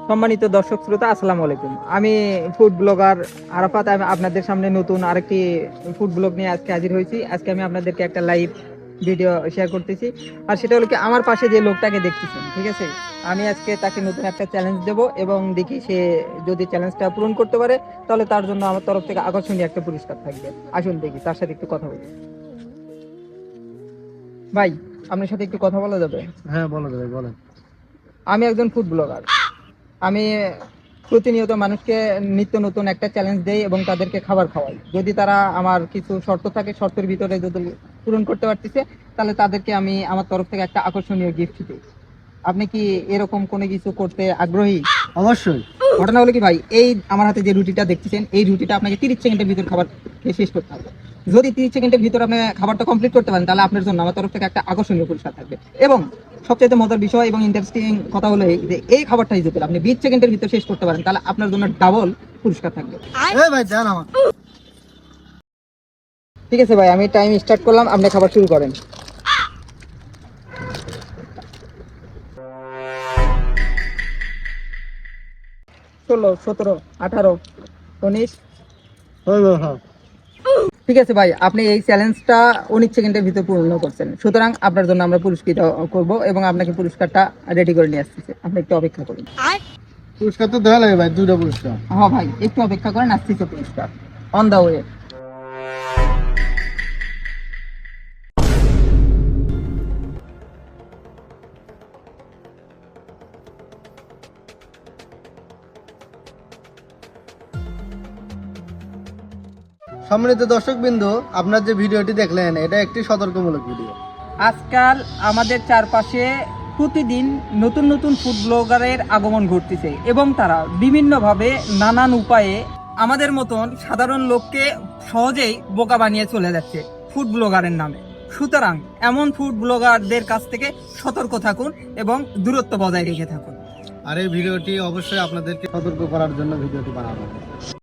সম্মানিত দর্শক শ্রোতা, আসসালামু আলাইকুম। আমি ফুড ব্লগার আরাফাত। আমি আপনাদের সামনে নতুন আরেকটি ফুড ব্লগ নিয়ে আজকে হাজির হয়েছি। আজকে আমি আপনাদেরকে একটা লাইভ ভিডিও শেয়ার করতেছি। আর সেটা হলো কি, আমার পাশে যে লোকটাকে দেখতেছেন, ঠিক আছে, আমি আজকে তাকে নতুন একটা চ্যালেঞ্জ দেব এবং দেখি সে যদি চ্যালেঞ্জটা পূরণ করতে পারে তাহলে তার জন্য আমার তরফ থেকে আকর্ষণীয় একটা পুরস্কার থাকবে। আসুন দেখি, তার সাথে একটু কথা বলি। ভাই, আপনার সাথে একটু কথা বলা যাবে? হ্যাঁ, বলো ভাই, বলেন। আমি একজন ফুড ব্লগার। আমি প্রতিনিয়ত মানুষকে নিত্য নতুন একটা চ্যালেঞ্জ দেই এবং তাদেরকে খাবার খাওয়াই। যদি তারা আমার কিছু শর্ত থাকে, শর্তের ভিতরে যদি পূরণ করতে পারতেছে, তাহলে তাদেরকে আমি আমার তরফ থেকে একটা আকর্ষণীয় গিফট দিই। আপনি কি এরকম কোনো কিছু করতে আগ্রহী? অবশ্যই। ঘটনা হলো কি ভাই, এই আমার হাতে যে রুটিটা দেখতেছেন, এই রুটিটা আপনাকে 30 সেকেন্ডের ভিতর খাবার খেয়ে শেষ করতে হবে। যদি 30 সেকেন্ডের ভিতর আপনি খাবারটা কমপ্লিট করতে পারেন, তাহলে আপনার জন্য আমার তরফ থেকে একটা আকর্ষণীয় পুরস্কার থাকবে। এবং সবচেয়ে মজার বিষয় এবং ইন্টারেস্টিং কথা হলো এই যে এই খাবারটা যদি আপনি 20 সেকেন্ডের ভিতর শেষ করতে পারেন, তাহলে আপনার জন্য ডাবল পুরস্কার থাকবে। এই ভাই, জান আমার। ঠিক আছে ভাই, আমি টাইম স্টার্ট করলাম, আপনি খাবার শুরু করেন। 16, 17, 18, 19। হ্যাঁ ভাই, হ্যাঁ। ঠিক আছে ভাই, আপনি এই চ্যালেঞ্জটা 19 সেকেন্ডের ভিতর পূর্ণ করছেন, সুতরাং আপনার জন্য আমরা পুরস্কৃত করব এবং আপনাকে পুরস্কারটা রেডি করে নিয়ে আসতেছি। আপনি একটু অপেক্ষা করুন। পুরস্কার তো দেওয়া লাগে ভাই, 2টা পুরস্কার। হ্যাঁ ভাই, একটু অপেক্ষা করেন, আসতেছে পুরস্কার অন দা ওয়ে। সম্মানিত দর্শকবৃন্দ, আপনার যে ভিডিওটি দেখলেন, এটা একটি সতর্কমূলক ভিডিও। আজকাল আমাদের চারপাশে প্রতিদিন নতুন নতুন ফুড ব্লগারের আগমন ঘটতেছে এবং তারা বিভিন্নভাবে নানান উপায়ে আমাদের মতন সাধারণ লোককে সহজেই বোকা বানিয়ে চলে যাচ্ছে ফুড ব্লগারের নামে। সুতরাং এমন ফুড ব্লগারদের কাছ থেকে সতর্ক থাকুন এবং দূরত্ব বজায় রেখে থাকুন। আর এই ভিডিওটি অবশ্যই আপনাদেরকে সতর্ক করার জন্য ভিডিওটি বানানো হয়।